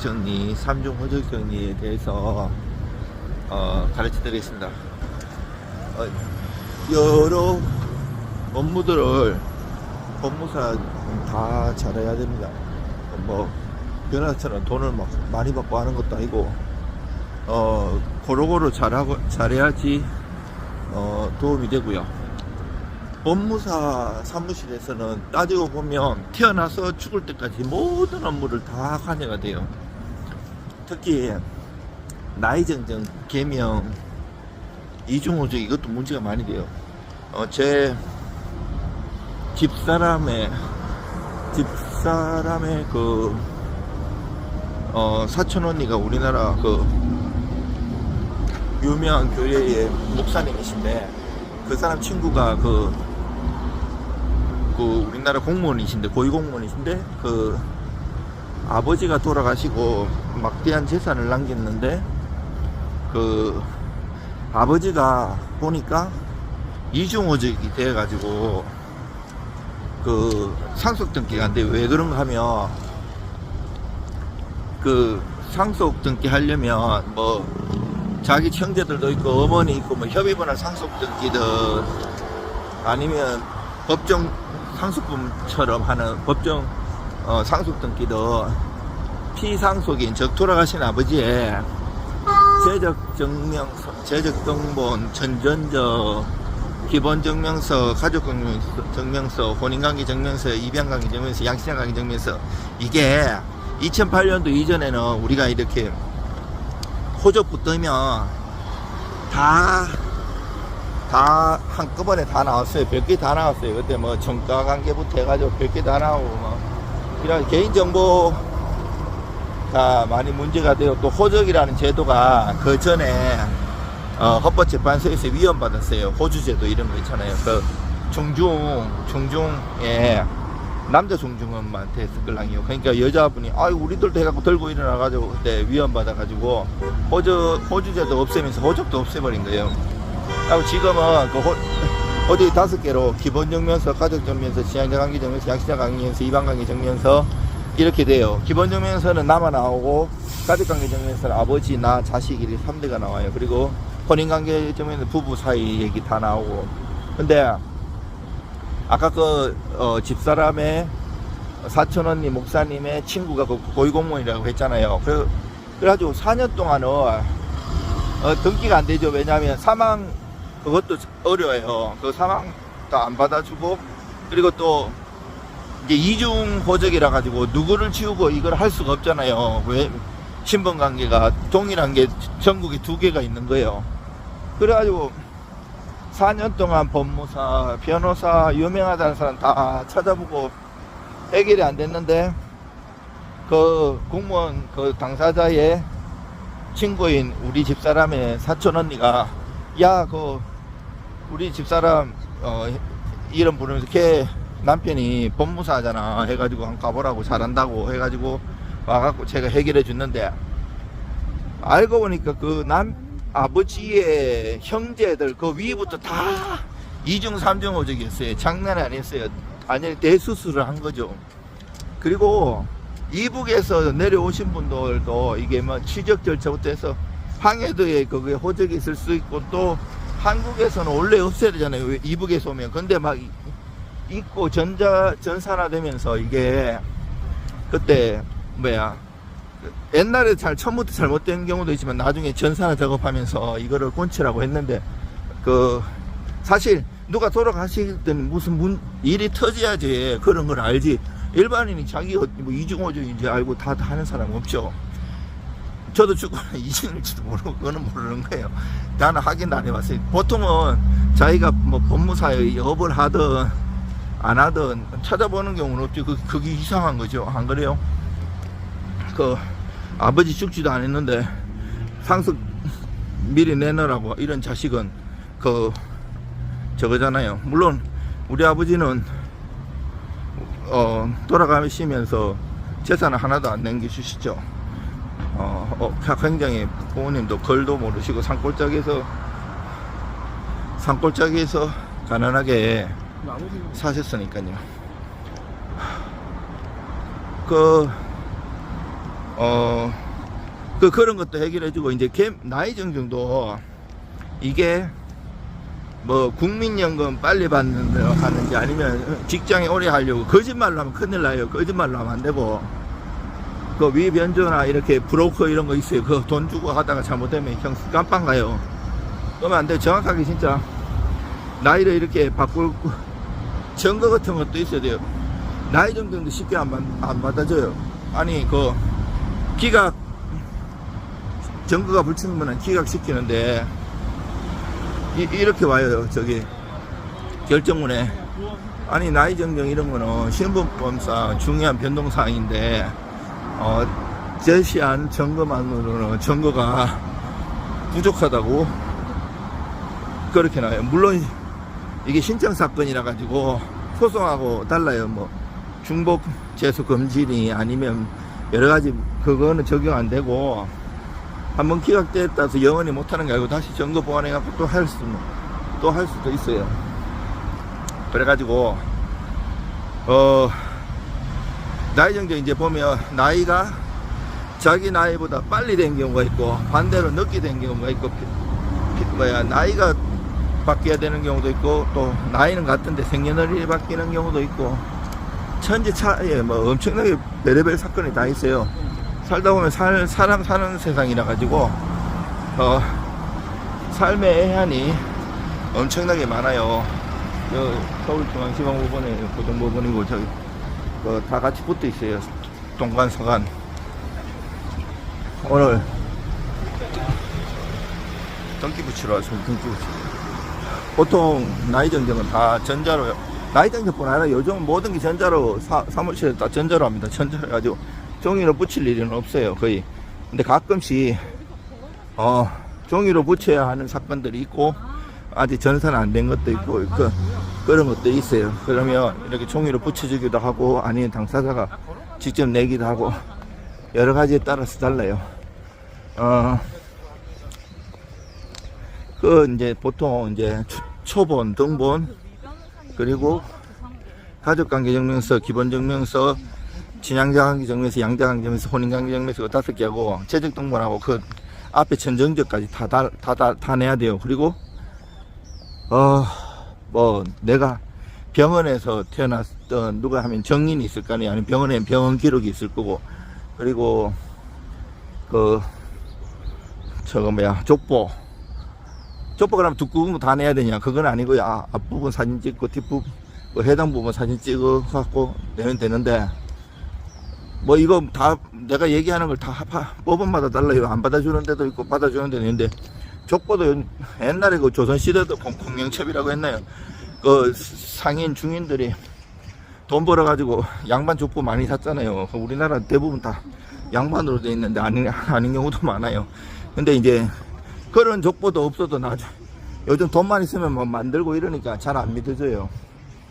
정리, 삼중 호적 정리에 대해서 가르쳐 드리겠습니다. 여러 업무들을 법무사 다 잘해야 됩니다. 뭐 변호사처럼 돈을 막 많이 받고 하는 것도 아니고 고루고루 잘해야지 도움이 되고요. 법무사 사무실에서는 따지고 보면 태어나서 죽을 때까지 모든 업무를 다 관여가 돼요. 특히 나이 정정, 개명, 이중호적 이것도 문제가 많이 돼요. 제 집사람의 그 사촌 언니가 우리나라 그 유명한 교회의 목사님이신데, 그 사람 친구가 그 우리나라 공무원이신데, 고위공무원이신데, 그 아버지가 돌아가시고 막대한 재산을 남겼는데, 그 아버지가 보니까 이중호적이 돼가지고 그 상속 등기가 안 돼요. 왜 그런가 하면, 그 상속 등기 하려면 뭐 자기 형제들도 있고 어머니 있고 뭐 협의번호 상속 등기든 아니면 법정 상속분처럼 하는 법정 상속 등기든 피상속인, 즉 돌아가신 아버지의 재적등본, 전전적, 기본증명서, 가족증명서, 혼인관계 증명서, 입양관계 증명서, 양신관계 증명서, 이게 2008년도 이전에는 우리가 이렇게 호적부 뜨면 다 한꺼번에 다 나왔어요. 별게 다 나왔어요. 그때 뭐 정가관계부터 해가지고 별게 다 나오고 뭐 이런 개인정보가 많이 문제가 되고, 또 호적이라는 제도가 그 전에 헌법재판소에서 위헌받았어요. 호주제도 이런 거 있잖아요. 그 중중에 남자 중중원한테 했을걸랑요. 그러니까 여자분이 우리들도 해갖고 들고 일어나가지고 그때 위헌받아가지고 호주제도 없애면서 호적도 없애버린 거예요. 그리고 지금은 그 호적이 5개로 기본증명서, 가족증명서, 지향자관계증명서, 양신자관계증명서, 입양관계증명서 이렇게 돼요. 기본증명서는 나만 나오고, 가족관계증명서는 아버지, 나, 자식 이렇게 3대가 나와요. 그리고 혼인관계증명서 부부 사이 얘기 다 나오고. 근데 아까 그 집사람의 사촌 언니 목사님의 친구가 그 고위공무원이라고 했잖아요. 그래가지고 4년 동안은 등기가 안 되죠. 왜냐하면 사망 그것도 어려워요. 그 사망도 안 받아주고, 그리고 또 이제 이중 호적이라 가지고 누구를 지우고 이걸 할 수가 없잖아요. 왜? 신분관계가 동일한 게 전국에 2개가 있는 거예요. 그래가지고 4년 동안 법무사, 변호사, 유명하다는 사람 다 찾아보고 해결이 안 됐는데, 그 공무원 그 당사자의 친구인 우리 집사람의 사촌 언니가 우리 집사람 이름 부르면서 걔 남편이 법무사잖아 해가지고 한번 가보라고, 잘한다고 해가지고 와갖고 제가 해결해 줬는데, 알고 보니까 그 아버지의 형제들 그 위부터 다 2중 3중 호적이었어요. 장난이 아니었어요. 아니, 대수술을 한 거죠. 그리고 이북에서 내려오신 분들도 이게 뭐 취적 절차부터 해서 항해도에 그게 호적이 있을 수 있고, 또 한국에서는 원래 없애야 되잖아요. 이북에서 오면. 근데 막 있고 전산화되면서 이게 그때 옛날에 처음부터 잘못된 경우도 있지만 나중에 전산화 작업하면서 이거를 꼰치라고 했는데, 사실 누가 돌아가시든 무슨 일이 터져야지 그런 걸 알지, 일반인이 자기 뭐 이중호적인지 알고 다 하는 사람 없죠. 저도 죽으면 이중일지도 모르고 그거는 모르는 거예요. 나는 확인도 안 해봤어요. 보통은 자기가 뭐 법무사의 업을 하든 안 하든 찾아보는 경우는 없죠. 그게 이상한 거죠. 안 그래요? 그 아버지 죽지도 않았는데 상속 미리 내놓으라고 이런 자식은 저거잖아요. 물론 우리 아버지는 돌아가시면서 재산을 하나도 안 남겨주시죠. 굉장히 부모님도 걸도 모르시고 산골짜기에서 가난하게 사셨으니까요. 그런 것도 해결해주고, 이제 나이 정정도 이게 뭐 국민연금 빨리 하는지 아니면 직장에 오래 하려고 거짓말로 하면 큰일 나요. 거짓말로 하면 안 되고, 그 위변조나 이렇게 브로커 이런 거 있어요. 그 돈 주고 하다가 잘못되면 형 깜빵 가요. 그러면 안 돼. 정확하게 진짜 나이를 이렇게 바꿀 증거 같은 것도 있어야 돼요. 나이 정도도 쉽게 안 받아줘요. 아니 그 기각 증거가 불충분한 기각시키는데 이렇게 와요. 저기 결정문에. 아니 나이 정정 이런 거는 신분법상 중요한 변동사항인데 제시한 증거만으로는 증거가 부족하다고 그렇게 나와요. 물론 이게 신청사건이라 가지고 소송하고 달라요. 뭐 중복 재수 금지니 아니면 여러가지 그거는 적용 안 되고, 한번 기각됐다 해서 영원히 못하는 게 아니고 다시 증거 보완해 갖고 또 할 수도 있어요. 그래가지고 나이 정정 이제 보면 나이가 자기 나이보다 빨리 된 경우가 있고 반대로 늦게 된 경우가 있고, 나이가 바뀌어야 되는 경우도 있고, 또 나이는 같은데 생년월일이 바뀌는 경우도 있고, 천지 차이에 뭐 엄청나게 별의별 사건이 다 있어요. 살다 보면 사람 사는 세상이라 가지고 삶의 애환이 엄청나게 많아요. 서울중앙지방법원에 고등법원이고 저기 다 같이 붙어 있어요. 동관서관. 오늘 등기 붙이러 와서 등기 붙이러. 보통 나이 정정은 다 전자로요. 나이 정정뿐 아니라 요즘 모든 게 전자로, 사무실에 다 전자로 합니다. 전자로 해가지고 종이로 붙일 일은 없어요, 거의. 근데 가끔씩 종이로 붙여야 하는 사건들이 있고, 아직 전산 안 된 것도 있고, 그런 것도 있어요. 그러면 이렇게 종이로 붙여주기도 하고, 아니면 당사자가 직접 내기도 하고, 여러 가지에 따라서 달라요. 이제 보통 이제 초본, 등본, 그리고 가족관계증명서, 기본증명서, 친양자관계증명서, 양자관계증명서, 혼인관계증명서 5개 하고, 재적등본하고 그 앞에 천정적까지 다 내야 돼요. 그리고 뭐 내가 병원에서 태어났던 누가 하면 정인이 있을 거 아니에요. 아니면 병원에 병원 기록이 있을 거고, 그리고 족보 그러면 뒷부분 다 내야 되냐? 그건 아니고요. 앞부분 사진 찍고 뒷부분 해당 부분 사진 찍어 갖고 내면 되는데, 뭐 이거 다 내가 얘기하는 걸 다 법원마다 달라요. 안 받아주는 데도 있고 받아주는 데도 있는데, 족보도 옛날에 그 조선시대도 공영첩이라고 했나요? 그 상인 중인들이 돈 벌어가지고 양반 족보 많이 샀잖아요. 우리나라 대부분 다 양반으로 돼 있는데 아닌 경우도 많아요. 근데 이제 그런 족보도 없어도 요즘 돈만 있으면 뭐 만들고 이러니까 잘 안 믿어져요.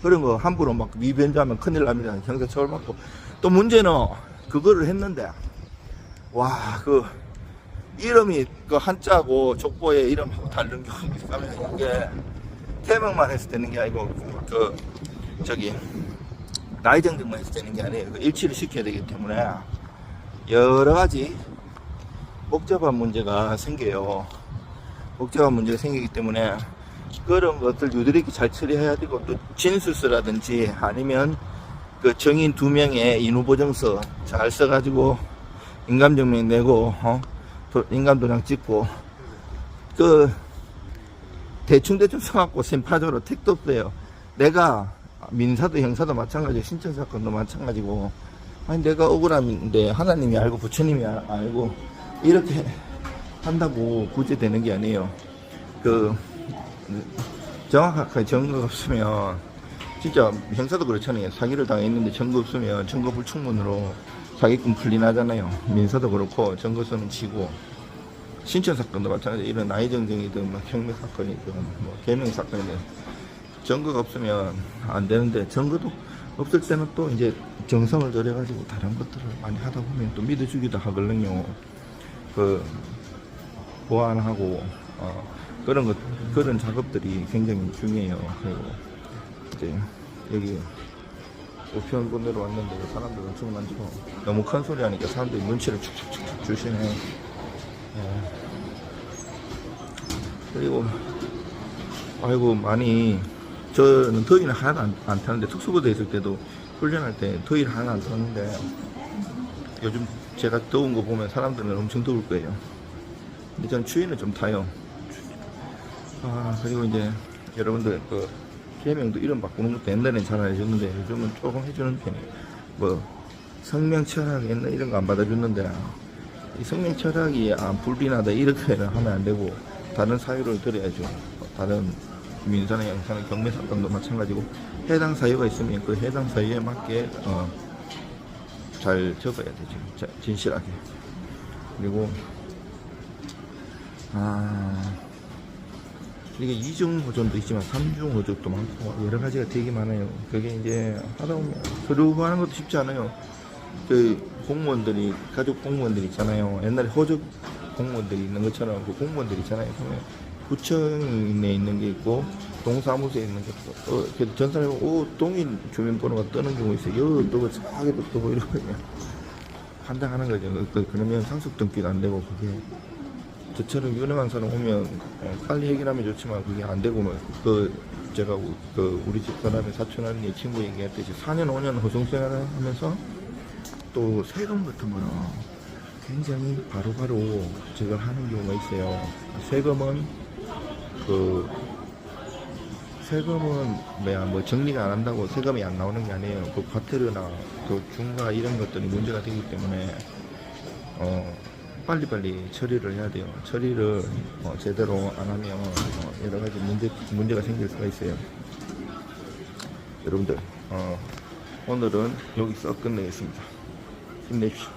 그런 거 함부로 막 위변조하면 큰일 납니다. 형사처벌 받고. 또 문제는 그거를 했는데, 이름이 한자고 족보의 이름하고 다른 경우도 있으면 이게 태명만 해서 되는 게 아니고 나이 정정만 해서 되는 게 아니에요. 일치를 시켜야 되기 때문에 여러 가지 복잡한 문제가 생겨요. 복잡한 문제가 생기기 때문에 그런 것들 유들이게 잘 처리해야 되고, 또 진술서라든지 아니면 그 정인 2명의 인후보증서 잘 써가지고 인감증명 내고 인감도장 찍고, 대충 써갖고 심파적으로 택도 없어요. 내가 민사도 형사도 마찬가지고 신청사건도 마찬가지고, 아니 내가 억울함인데 하나님이 알고 부처님이 알고 이렇게 한다고 굳이 되는 게 아니에요. 정확하게 증거가 없으면, 진짜 형사도 그렇잖아요. 사기를 당했는데 증거 없으면 증거 불충분으로 사기꾼 풀리나잖아요. 민사도 그렇고 증거서는 지고, 신청사건도 마찬가지. 이런 나이 정정이든 뭐 혁명사건이든 뭐 개명사건이든 증거가 없으면 안 되는데, 증거도 없을 때는 또 이제 정성을 들여가지고 다른 것들을 많이 하다 보면 또 믿어주기도 하거든요. 보완하고 그런 작업들이 굉장히 중요해요. 그리고 이제 여기 우편분으로 왔는데 사람들 엄청 많죠. 너무 큰 소리 하니까 사람들이 눈치를 축축축 주시네. 예. 그리고 아이고 많이 저는 더위는 하나도 안 타는데 특수부대에 있을 때도 훈련할 때 더위를 하나도 안 타는데 요즘 제가 더운 거 보면 사람들은 엄청 더울 거예요. 근데 저는 추위는 좀 타요. 아 그리고 이제 여러분들 그 개명도 이름 바꾸는 것도 옛날엔 잘 안 해줬는데 요즘은 조금 해주는 편이에요. 뭐 성명 철학 옛날 이런 거 안 받아줬는데 이 성명 철학이 불비나다 이렇게는 하면 안 되고 다른 사유를 들어야죠. 다른 민사나 양사나 경매 사건도 마찬가지고 해당 사유가 있으면 그 해당 사유에 맞게 잘 적어야 되죠. 진실하게. 그리고 이게 2중 호전도 있지만 3중 호전도 많고 여러 가지가 되게 많아요. 그게 이제 하다 보면 서류 하는 것도 쉽지 않아요. 그 공무원들이 가족 공무원들 있잖아요. 옛날에 호적 공무원들이 있는 것처럼 그 공무원들 있잖아요. 그러면 구청에 있는 게 있고 동사무소에 있는 게 있고 그래도 전산해보면 동일 주민번호가 뜨는 경우 있어요. 뜨고 자기도 뜨고 이러고 판단하는 거죠. 그러면 상속 등기도 안 되고 그게 저처럼 유능한 사람 오면 빨리 해결하면 좋지만 그게 안 되고 제가 우리 집 사람의 사촌 언니 친구 얘기했듯이 4년 5년 호송생활을 하면서 또 세금 같은 거는 굉장히 바로바로 저걸 하는 경우가 있어요. 세금은 뭐 정리가 안 한다고 세금이 안 나오는 게 아니에요. 그 과태료나 그 중과 이런 것들이 문제가 되기 때문에 빨리빨리 처리를 해야 돼요. 처리를 제대로 안 하면 여러 가지 문제가 생길 수가 있어요. 여러분들 오늘은 여기서 끝내겠습니다. 힘내십시오.